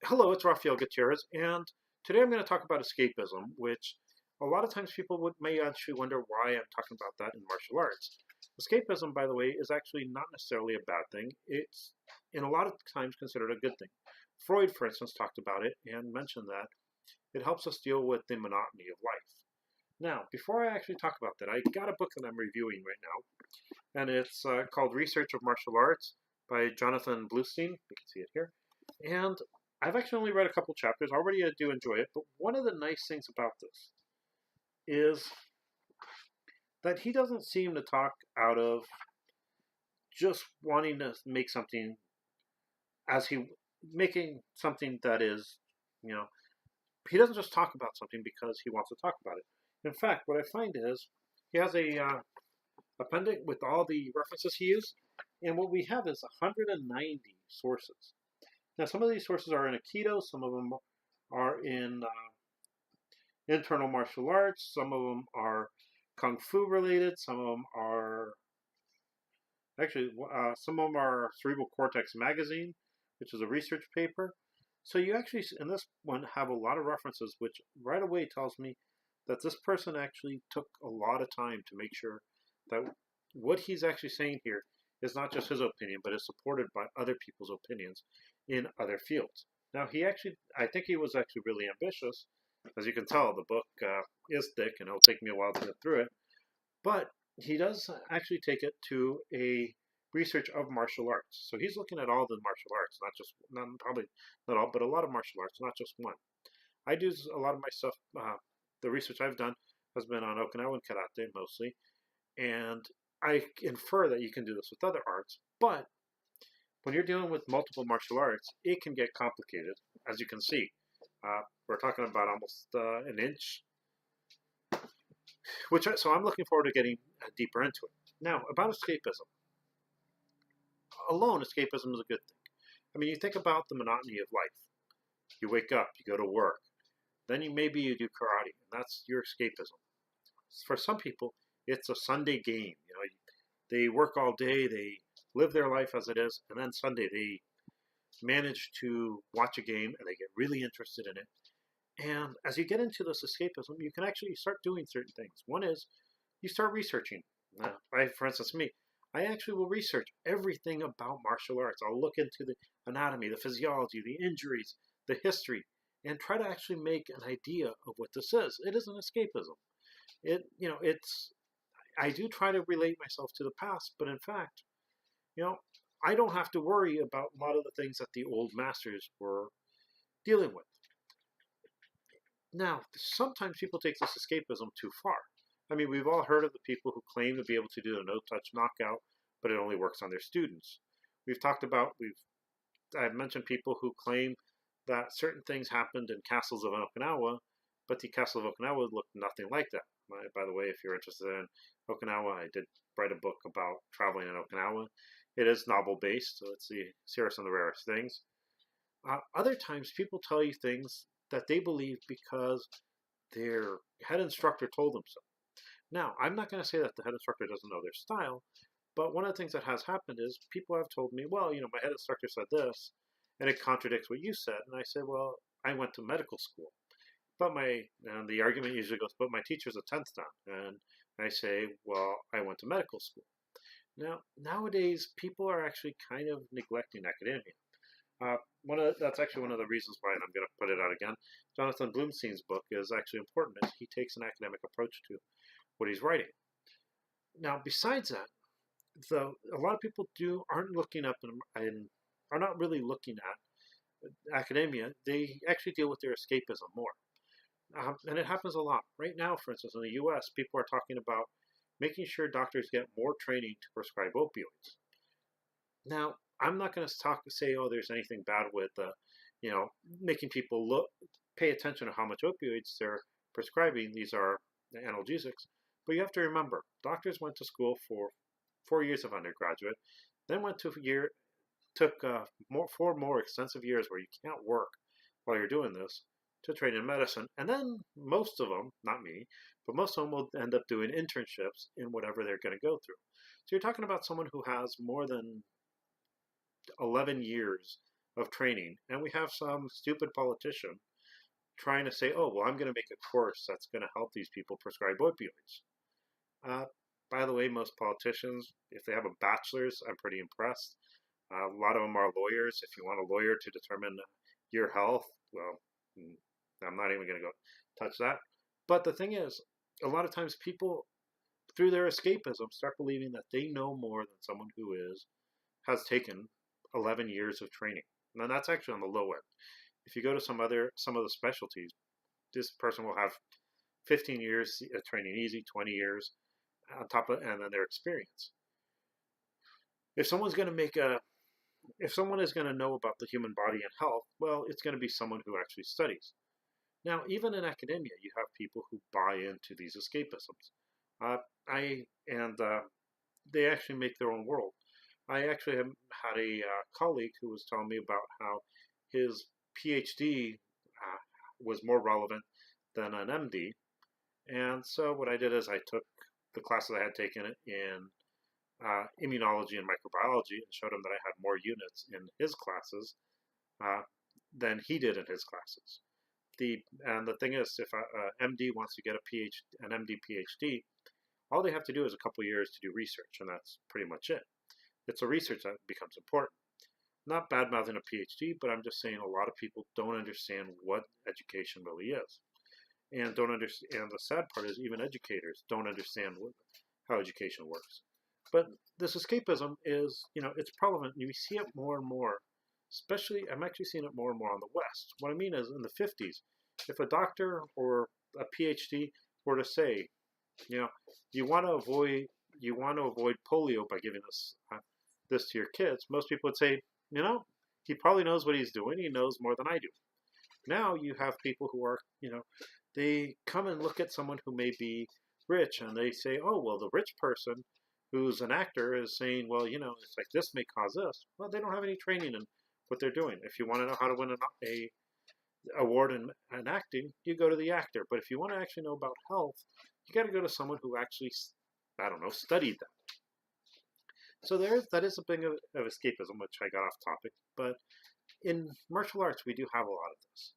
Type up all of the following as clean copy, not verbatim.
Hello, it's Rafael Gutierrez, and today I'm going to talk about escapism, which a lot of times people may actually wonder why I'm talking about that in martial arts. Escapism, by the way, is actually not necessarily a bad thing. It's, in a lot of times, considered a good thing. Freud, for instance, talked about it and mentioned that it helps us deal with the monotony of life. Now, before I actually talk about that, I got a book that I'm reviewing right now, and it's called Research of Martial Arts by Jonathan Bluestein. You can see it here. And I've actually only read a couple chapters. Already I do enjoy it, but one of the nice things about this is that he doesn't seem to talk out of just wanting to make something as he making something that is, you know, he doesn't just talk about something because he wants to talk about it. In fact, what I find is he has a appendix with all the references he used, and what we have is 190 sources. Now, some of these sources are in Aikido, some of them are in internal martial arts, some of them are Kung Fu related, some of them are actually, some of them are Cerebral Cortex Magazine, which is a research paper. So you actually, in this one, have a lot of references, which right away tells me that this person actually took a lot of time to make sure that what he's actually saying here is not just his opinion, but is supported by other people's opinions in other fields. Now, I think he was actually really ambitious. As you can tell, the book is thick and it'll take me a while to get through it. But he does actually take it to a research of martial arts. So he's looking at all the martial arts, probably not all, but a lot of martial arts, not just one. I do a lot of my stuff, the research I've done has been on Okinawan karate mostly. And I infer that you can do this with other arts, but when you're dealing with multiple martial arts, it can get complicated, as you can see. We're talking about almost an inch, so I'm looking forward to getting deeper into it. Now, about escapism. Alone, escapism is a good thing. I mean, you think about the monotony of life. You wake up, you go to work, then maybe you do karate, and that's your escapism. For some people, it's a Sunday game. They work all day, they live their life as it is, and then Sunday they manage to watch a game and they get really interested in it. And as you get into this escapism, you can actually start doing certain things. One is you start researching. For instance, me, I actually will research everything about martial arts. I'll look into the anatomy, the physiology, the injuries, the history, and try to actually make an idea of what this is. It is an escapism. I do try to relate myself to the past, but in fact, I don't have to worry about a lot of the things that the old masters were dealing with. Now, sometimes people take this escapism too far. I mean, we've all heard of the people who claim to be able to do a no-touch knockout, but it only works on their students. I've mentioned people who claim that certain things happened in castles of Okinawa, but the castle of Okinawa looked nothing like that. By the way, if you're interested in Okinawa, I did write a book about traveling in Okinawa. It is novel-based, so let's see. Here are some of the rarest things. Other times, people tell you things that they believe because their head instructor told them so. Now, I'm not going to say that the head instructor doesn't know their style, but one of the things that has happened is people have told me, well, my head instructor said this, and it contradicts what you said. And I say, well, I went to medical school. But the argument usually goes, but my teacher's a 10th dan. And I say, well, I went to medical school. Now, nowadays, people are actually kind of neglecting academia. That's actually one of the reasons why, and I'm going to put it out again, Jonathan Bloomstein's book is actually important, is he takes an academic approach to what he's writing. Now, besides that, a lot of people aren't looking up and are not really looking at academia. They actually deal with their escapism more. And it happens a lot. Right now, for instance, in the U.S., people are talking about making sure doctors get more training to prescribe opioids. Now, I'm not going to say, oh, there's anything bad with, making people pay attention to how much opioids they're prescribing. These are analgesics. But you have to remember, doctors went to school for 4 years of undergraduate, then took 4 more extensive years where you can't work while you're doing this to train in medicine. And then most of them, not me, but most of them will end up doing internships in whatever they're going to go through. So you're talking about someone who has more than 11 years of training, and we have some stupid politician trying to say, oh, well, I'm going to make a course that's going to help these people prescribe opioids. Uh, by the way, most politicians, if they have a bachelor's, I'm pretty impressed. A lot of them are lawyers. If you want a lawyer to determine your health, well, I'm not even going to go touch that. But the thing is, a lot of times people, through their escapism, start believing that they know more than someone who has taken 11 years of training. Now that's actually on the low end. If you go to some of the specialties, this person will have 15 years training easy, 20 years on top of, and then their experience. If someone is going to know about the human body and health, well, it's going to be someone who actually studies. Now, even in academia, you have people who buy into these escapisms. They actually make their own world. I actually had a colleague who was telling me about how his PhD was more relevant than an MD. And so what I did is I took the classes I had taken in immunology and microbiology and showed him that I had more units in his classes than he did in his classes. And the thing is, if an MD wants to get an MD PhD, all they have to do is a couple years to do research, and that's pretty much it. It's a research that becomes important. Not bad-mouthing a PhD, but I'm just saying a lot of people don't understand what education really is. And don't understand. And the sad part is even educators don't understand how education works. But this escapism is, it's prevalent. You see it more and more. Especially, I'm actually seeing it more and more on the West. What I mean is, in the 50s, if a doctor or a PhD were to say, you want to avoid polio by giving this to your kids, most people would say, he probably knows what he's doing. He knows more than I do. Now you have people who are, they come and look at someone who may be rich, and they say, oh, well, the rich person who's an actor is saying, well, it's like this may cause this. Well, they don't have any training in what they're doing. If you want to know how to win a award in acting, you go to the actor. But if you want to actually know about health, you got to go to someone who actually, studied that. So that is a thing of escapism, which I got off topic. But in martial arts, we do have a lot of this.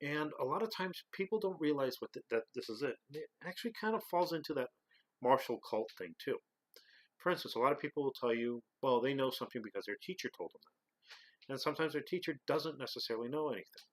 And a lot of times people don't realize that this is it. It actually kind of falls into that martial cult thing too. For instance, a lot of people will tell you, well, they know something because their teacher told them that. And sometimes their teacher doesn't necessarily know anything.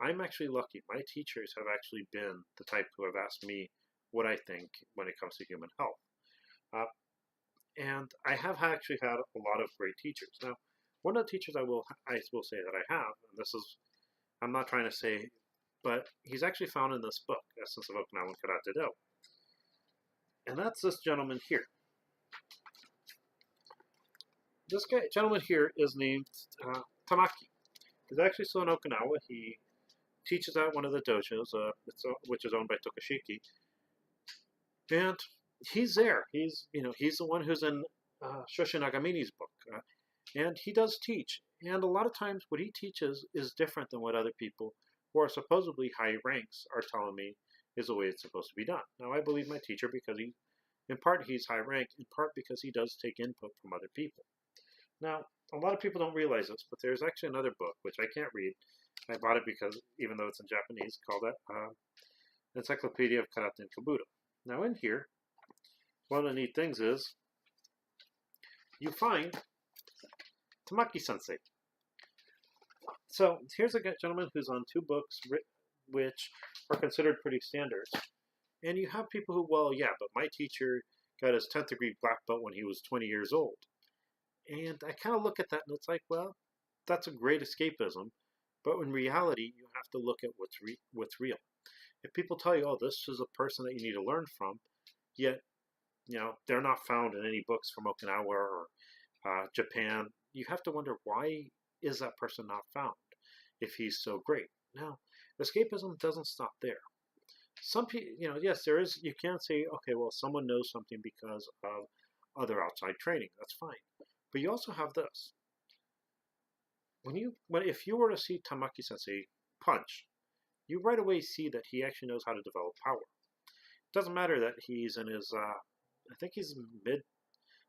I'm actually lucky. My teachers have actually been the type who have asked me what I think when it comes to human health. And I have actually had a lot of great teachers. Now, one of the teachers I will say that I have, and this is, I'm not trying to say, but he's actually found in this book, Essence of Okinawan Karate Do. And that's this gentleman here. This gentleman here is named Tamaki. He's actually still in Okinawa. He teaches at one of the dojos, which is owned by Tokashiki. And he's there. He's the one who's in Shoshin Nagamini's book. And he does teach. And a lot of times what he teaches is different than what other people who are supposedly high ranks are telling me is the way it's supposed to be done. Now, I believe my teacher because in part he's high rank, in part because he does take input from other people. Now, a lot of people don't realize this, but there's actually another book, which I can't read. I bought it because, even though it's in Japanese, called Encyclopedia of Karate and Kabuto. Now, in here, one of the neat things is you find Tamaki-sensei. So, here's a gentleman who's on 2 books, which are considered pretty standard. And you have people who, well, yeah, but my teacher got his 10th degree black belt when he was 20 years old. And I kind of look at that and it's like, well, that's a great escapism. But in reality, you have to look at what's real. If people tell you, oh, this is a person that you need to learn from, yet, they're not found in any books from Okinawa or Japan, you have to wonder, why is that person not found if he's so great? Now, escapism doesn't stop there. Some people, yes, there is, you can say, okay, well, someone knows something because of other outside training. That's fine. But you also have this. If you were to see Tamaki-sensei punch, you right away see that he actually knows how to develop power. It doesn't matter that he's in his, I think he's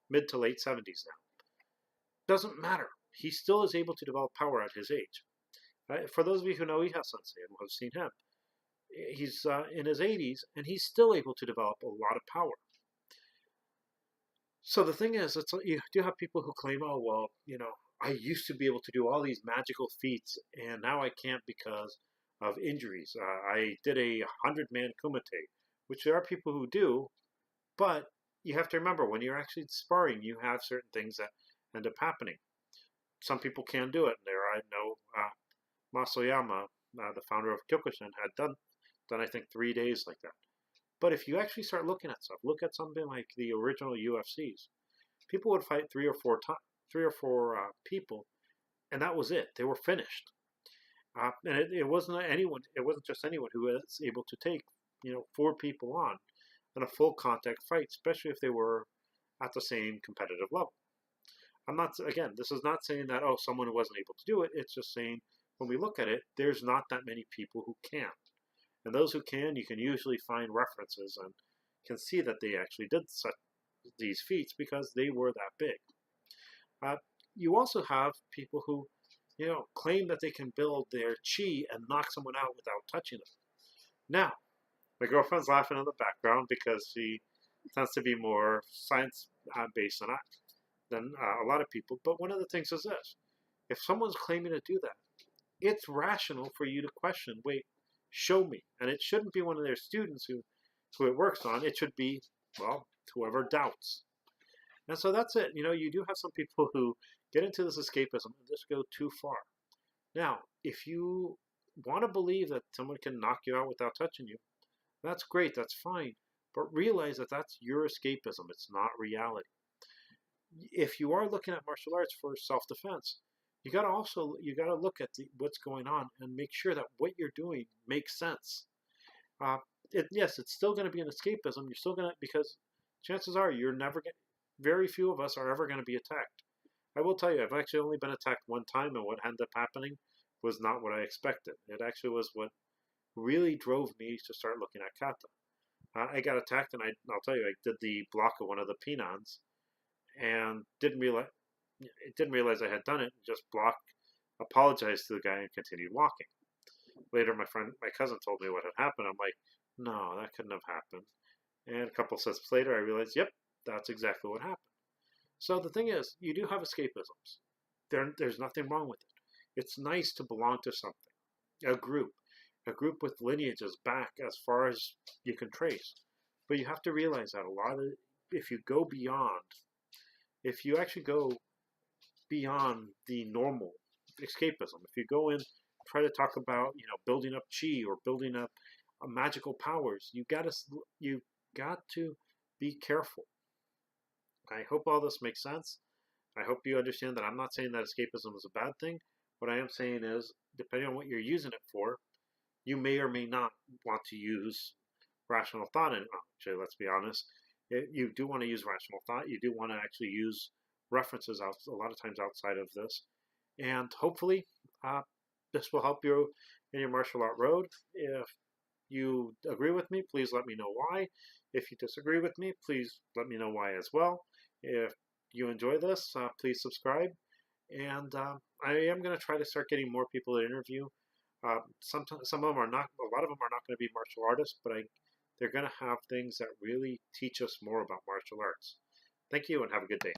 mid to late 70s now. Doesn't matter. he still is able to develop power at his age. For those of you who know Iha Sensei and have seen him, he's in his 80s and he's still able to develop a lot of power. So the thing is, you do have people who claim, oh, well, I used to be able to do all these magical feats and now I can't because of injuries. I did a 100-man kumite, which there are people who do, but you have to remember when you're actually sparring, you have certain things that end up happening. Some people can do it. There, I know Masoyama, the founder of Kyokushin, had done I think 3 days like that. But if you actually start looking at stuff, look at something like the original UFCs. People would fight three or four people, and that was it. They were finished. And it wasn't anyone. It wasn't just anyone who was able to take 4 people on in a full contact fight, especially if they were at the same competitive level. This is not saying that, oh, someone who wasn't able to do it. It's just saying when we look at it, there's not that many people who can. And those who can, you can usually find references and can see that they actually did these feats because they were that big. You also have people who, claim that they can build their chi and knock someone out without touching them. Now, my girlfriend's laughing in the background because she tends to be more science-based than a lot of people. But one of the things is this. If someone's claiming to do that, it's rational for you to question, wait, show me. And it shouldn't be one of their students who it works on. It should be, well, whoever doubts. And so that's it. You do have some people who get into this escapism and just go too far. Now, if you want to believe that someone can knock you out without touching you, that's great, that's fine. But realize that that's your escapism. It's not reality. If you are looking at martial arts for self-defense, you got to look at what's going on and make sure that what you're doing makes sense. Yes, it's still going to be an escapism. You're still going to, because chances are very few of us are ever going to be attacked. I will tell you, I've actually only been attacked one time, and what ended up happening was not what I expected. It actually was what really drove me to start looking at kata. I got attacked, and I'll tell you, I did the block of one of the pinans, and didn't realize I had done it. Just blocked, apologized to the guy, and continued walking. Later, my cousin told me what had happened. I'm like, no, that couldn't have happened. And a couple steps later, I realized, yep, that's exactly what happened. So the thing is, you do have escapisms. There's nothing wrong with it. It's nice to belong to something, a group with lineages back as far as you can trace. But you have to realize that if you actually go beyond the normal escapism, if you go in, try to talk about, building up chi or building up magical powers, you got to be careful. I hope all this makes sense. I hope you understand that I'm not saying that escapism is a bad thing. What I am saying is, depending on what you're using it for, you may or may not want to use rational thought in it. Actually, let's be honest. You do want to use rational thought. You do want to actually use references a lot of times outside of this. And hopefully, this will help you in your martial art road. If you agree with me, please let me know why. If you disagree with me, please let me know why as well. If you enjoy this, please subscribe. And I am going to try to start getting more people to interview. Some of them are not. A lot of them are not going to be martial artists, but they're going to have things that really teach us more about martial arts. Thank you, and have a good day.